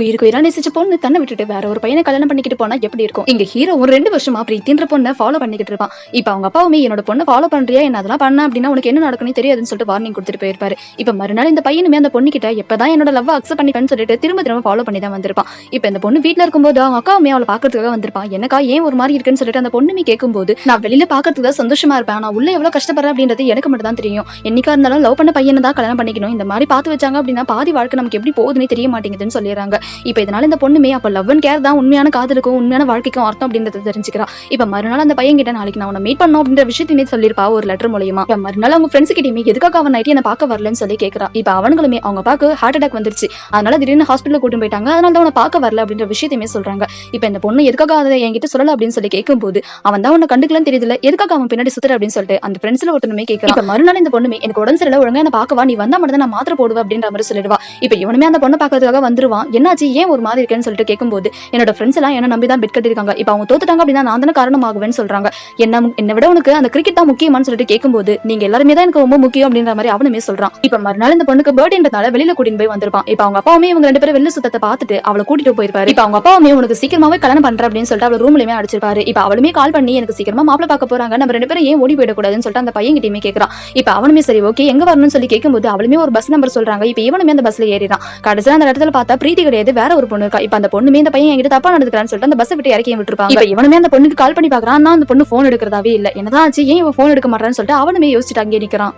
உயிருக்கு உயிரா நேசிச்ச பொண்ணு தன்னை விட்டுட்டு வேற ஒரு பையனை கல்யாணம் பண்ணிக்கிட்டு போனா எப்படி இருக்கும்? இங்க ஹீரோ ஒரு 2 வருஷமா பிரீத்தின்ற பொண்ணை ஃபாலோ பண்ணிக்கிட்டு இருப்பான். இப்ப அவங்க அப்பாவுமே என்னோட பொண்ணை ஃபாலோ பண்றியா, என்ன அதெல்லாம் பண்ண அப்படின்னா உனக்கு என்ன நடக்குன்னு தெரியாதுன்னு சொல்லிட்டு வார்னிங் கொடுத்துட்டு போயிருப்பாரு. இப்ப மறுநாள் இந்த பையனுமே அந்த பொண்ணு கிட்ட எப்பதான் என்னோட லவ் அக்செப்ட் பண்ணிப்பேன்னு சொல்லிட்டு திரும்ப திரும்ப ஃபாலோ பண்ணி தான் வந்திருப்பான். இப்ப இந்த பொண்ணு வீட்டுல இருக்கும்போது அவங்க அக்காவுமே அவளை பாக்கிறதுக்காக வந்திருப்பான். எனக்கா ஏன் ஒரு மாதிரி இருக்குன்னு சொல்லிட்டு அந்த பொண்ணுமே கேட்கும்போது, நான் வெளியில பாக்கிறதுக்கு தான் சந்தோஷமா இருப்பேன், நான் உள்ள எவ்வளவு கஷ்டப்படுறேன் அப்படின்றது எனக்கு மட்டும் தான் தெரியும். என்னைக்கா இருந்தாலும் லவ் பண்ண பையனை தான் கல்யாணம் பண்ணிக்கணும், இந்த மாதிரி பார்த்து வச்சாங்க அப்படின்னா பாதி வாழ்க்கை நமக்கு எப்படி போகுதுன்னு தெரிய மாட்டேங்குதுன்னு சொல்லிடுறாங்க. இப்ப இதனால இந்த பொண்ணுமே அப்ப லவ் அண்ட் கேர் தான் உண்மையான காதலுக்கும் உண்மையான வாழ்க்கைக்கும் அர்த்தம் அப்படின்றத தெரிஞ்சுக்கிறா. இப்ப மறுநாள் அந்த பையன் கிட்ட நாளைக்கு நான் உன்னை மீட் பண்ணணும் அப்படின்ற விஷயத்தையுமே சொல்லிருப்பா ஒரு லெட்டர் மூலமா. இப்ப மறுநாள் அவங்க ஃப்ரெண்ட்ஸ் கிட்டயுமே எதுக்காக அவன் நைட்டு என்ன பார்க்க வரலன்னு சொல்லி கேட்கறா. இப்ப அவங்களுமே அவங்க அப்பாக்கு ஹார்ட் அட்டாக் வந்துருச்சு, அதனால திடீர்னு ஹாஸ்பிட்டல் கூட்டிட்டு போயிட்டாங்க, அதனால தான் உன்னை பார்க்க வரல அப்படின்ற விஷயத்தையுமே சொல்றாங்க. இப்ப இந்த பொண்ணு எதுக்காக அதை என்கிட்ட சொல்லல அப்படின்னு சொல்லி கேட்கும்போது, அவன் தான் உன்னை கண்டுக்கலன்னு தெரியுதுல, எதுக்காக அவன் பின்னாடி சுத்துற அப்படின்னு சொல்லிட்டு அந்த ஃப்ரெண்ட்ஸ்ல ஒருத்தனுமே கேட்கறான். இப்ப மறுநாள் இந்த பொண்ணுமே எனக்கு உடம்பு சரியில்லை, ஒழுங்கா என்ன பார்க்கவா, நீ வந்தா மட்டும் தான் நான் மாத்திரை போடுவேன் அப்படின்ற மாதிரி சொல்லிடுவா. இப்ப இவனுமே அந்த பொண்ணை பார்க்கறதுக்காக வந்துருவான். என்னாச்சு ஏன் ஒரு மாதிரி இருக்கேன்னு சொல்லிட்டு கேட்கும்போது, என்னோட ஃப்ரெண்ட்ஸ் எல்லாம் என்ன நம்பி தான் பெட் கட்டிருக்காங்க, இப்ப அவங்க தோத்துட்டாங்க அப்படின்னா நான் தானே காரணமாகுவேன்னு சொல்றாங்க. என்னை விட உனக்கு அந்த கிரிக்கெட் தான் முக்கியமானு சொல்லிட்டு கேட்கும்போது, நீங்க எல்லாருமே தான் எனக்கு ரொம்ப முக்கியம் அப்படின்ற மாதிரி அவனுமே சொல்றான். இப்ப மறுநாள் இந்த பொண்ணுக்கு பர்த்டேன்றதால வெளியில கூட்டிட்டு போய் வந்திருப்பான். இப்ப அவங்க அப்பாவுமே இவங்க 2 பேரும் வெளில சுத்தத்தை பார்த்துட்டு அவளை கூட்டிட்டு போயிருப்பாரு. இப்ப அவங்க அப்பாவுமே உனக்கு சீக்கிரமாவே கல்யாணம் பண்ற அப்படின்னு சொல்லிட்டு அவளை ரூம்லயுமே அடிச்சிருப்பாரு. இப்ப அவளுமே கால் பண்ணி எனக்கு சீக்கிரமா மாப்பிள பார்க்க போறாங்க, நம்ம 2 பேரும் ஏன் ஓடி போயிடக்கூடாதுன்னு சொல்லிட்டு அந்த பையன் கிட்டயுமே கேட்கறான். இப்ப அவனுமே சரி ஓகே எங்க வரணும்னு சொல்லி கேட்கும்போது அவளுமே ஒரு பஸ் நம்பர் சொல்றாங்க. இப்ப இவனுமே அந்த பஸ்ல ஏறிறான். கடைசியா அந்த இடத்துல பார்த்தா பிரீத்தி கிடையாது, வேற ஒரு பொண்ணு இருக்கா. இப்ப அந்த பொண்ணுமே இந்த பையன் என்கிட்ட தப்பா நடந்துக்கிறான்னு சொல்லிட்டு அந்த பஸ் விட்டு இறக்கி விட்டுருப்பாங்க. இப்ப இவனுமே அந்த பொண்ணுக்கு கால் பண்ணி பாக்குறான், ஆனா அந்த பொண்ணு போன் எடுக்கிறதாவே இல்ல. என்னதான் ஆச்சு, ஏன் இவன் போன் எடுக்க மாட்டான்னு சொல்லிட்டு அவனுமே யோசிச்சுட்டு அங்கே நிக்கிறான்.